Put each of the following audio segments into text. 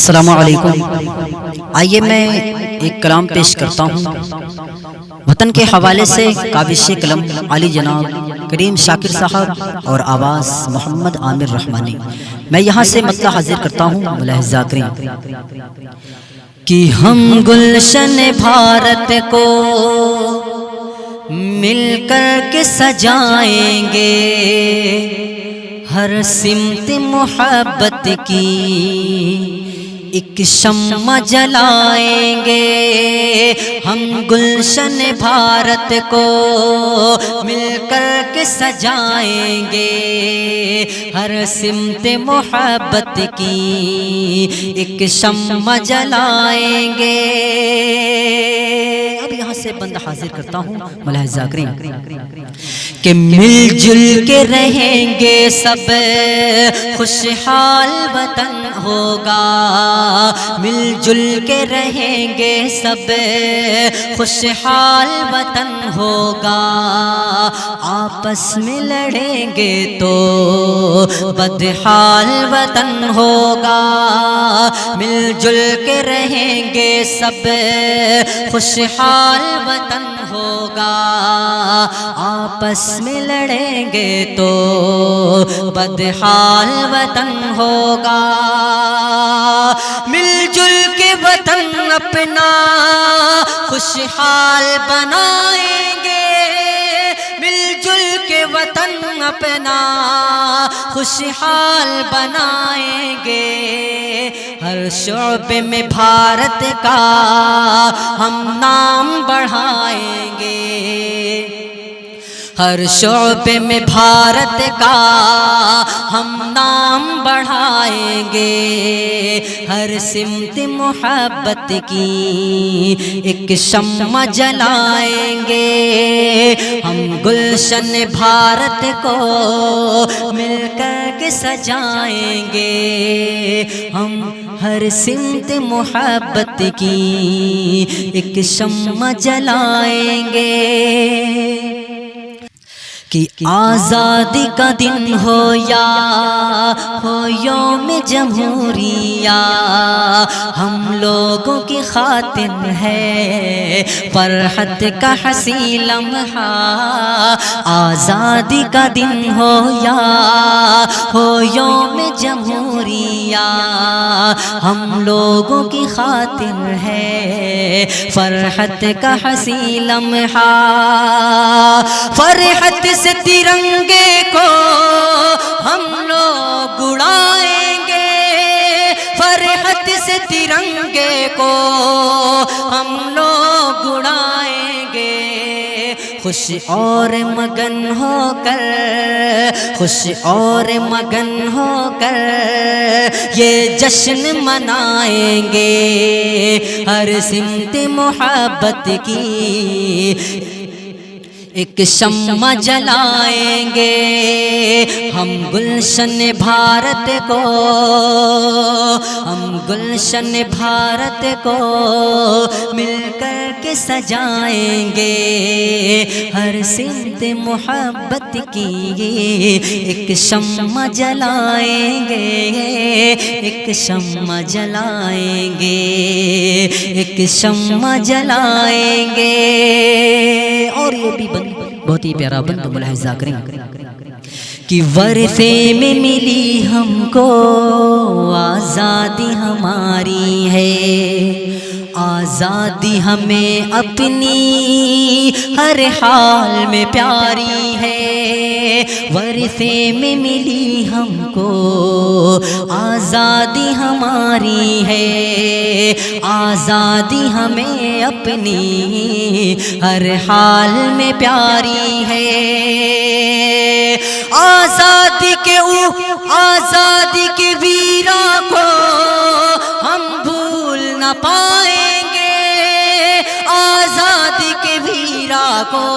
السلام علیکم۔ آئیے میں ایک کلام پیش کرتا ہوں وطن کے حوالے سے، کاوش قلم علی جناب کریم شاکر صاحب اور آواز محمد عامر رحمانی۔ میں یہاں سے مطلع حاضر کرتا ہوں، ملاحظہ کریں کہ ہم گلشن بھارت کو مل کر کے سجائیں گے، ہر سمت محبت کی ایک شمع جلائیں گے۔ ہم گلشن بھارت کو مل کر کے سجائیں گے، ہر سمت محبت کی ایک شمع جلائیں گے۔ اب یہاں سے بند حاضر کرتا ہوں، ملاحظہ کریں کہ مل جل کے رہیں گے سب، خوشحال وطن ہوگا۔ مل جل کے رہیں گے سب، خوشحال وطن ہوگا۔ آپس میں لڑیں گے تو بدحال وطن ہوگا۔ مل جل کے رہیں گے سب، خوشحال وطن ہوگا۔ آپس میں لڑیں گے تو بدحال وطن ہوگا۔ مل جل کے وطن اپنا خوشحال بنائیں گے، مل جل کے وطن اپنا خوشحال بنائیں گے۔ ہر شعبے میں بھارت کا ہم نام بڑھائیں گے، ہر شعبے میں بھارت کا ہم نام بڑھائیں گے۔ ہر سمت محبت کی ایک شمع جلائیں گے۔ ہم گلشن بھارت کو مل کر کے سجائیں گے، ہم ہر سمت محبت کی ایک شمع جلائیں گے۔ کہ آزادی کا دن ہو یا ہو یوم جمہوریہ، ہم لوگوں کی خاطر ہے فرحت کا حسین لمحہ۔ آزادی کا دن ہو یا ہو یوم جمہوریہ، ہم لوگوں کی خاطر ہے فرحت کا حسین لمحہ۔ فرحت سے ترنگے کو ہم لوگ اڑائیں گے، فرحت سے ترنگے کو ہم لوگ اڑائیں گے۔ خوش اور مگن ہو کر، خوش اور مگن ہو کر یہ جشن منائیں گے، ہر سمت محبت کی ایک شمع جلائیں گے۔ ہم گلشن بھارت کو، ہم گلشن بھارت کو مل کر کے سجائیں گے، ہر سمت محبت کی ایک شمع جلائیں گے، ایک شمع جلائیں گے، ایک شمع جلائیں گے۔ اور یہ بھی بہت ہی پیارا بند، ملاحظہ کریں کہ ورثے میں ملی ہم کو آزادی ہماری ہے، آزادی ہمیں اپنی ہر حال میں پیاری ہے۔ ورثے میں ملی ہم کو آزادی ہماری ہے، آزادی ہمیں اپنی ہر حال میں پیاری ہے۔ آزادی کے ویروں کو ہم بھول نہ پائیں گے، آزادی کے ویروں کو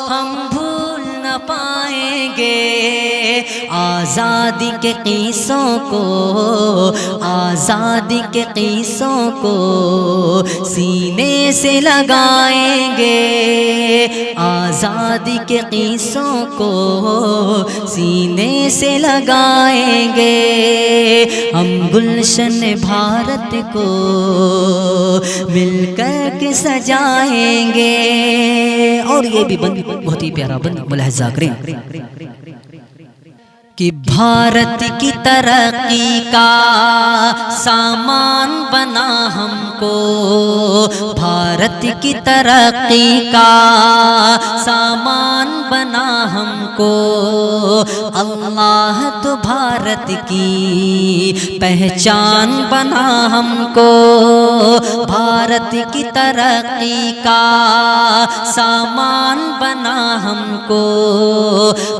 ہم بھول نہ پائیں گے۔ آزادی کے قصوں کو، آزادی کے قصوں کو سینے سے لگائیں گے، آزادی کے قصوں کو سینے سے لگائیں گے، ہم گلشن بھارت کو مل کر کے سجائیں گے۔ اور یہ بھی بند بہت ہی پیارا بند ملاحظہ کریں کہ بھارت کی ترقی کا سامان بنا ہم کو، بھارت کی ترقی کا سامان بنا ہم کو، اللہ تو بھارت کی پہچان بنا ہم کو، بھارت کی ترقی کا سامان بنا ہم کو،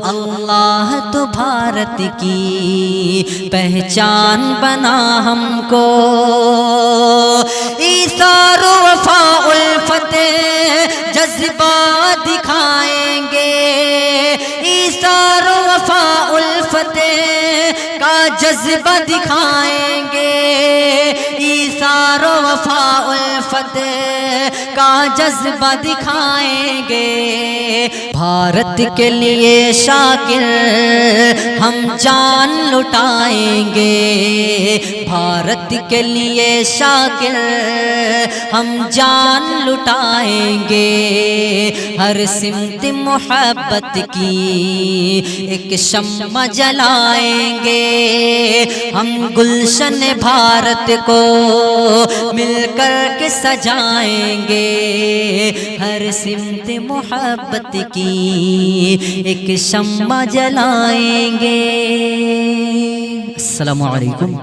اللہ تو بھارت کی پہچان بنا ہم کو، ایثار و وفا الفت جذبہ دکھائیں گے، ایثار و وفا الفت کا جذبہ دکھائیں گے، ایثار و وفا الفت کا جذبہ دکھائیں گے، بھارت کے لیے شاکر ہم جان لٹائیں گے، بھارت کے لیے شاکر ہم جان لٹائیں گے، ہر سمت محبت کی ایک شمع جلائیں گے، ہم گلشن بھارت کو مل کر کے سجائیں گے، ہر سمت محبت کی ایک شمع جلائیں گے۔ السلام علیکم۔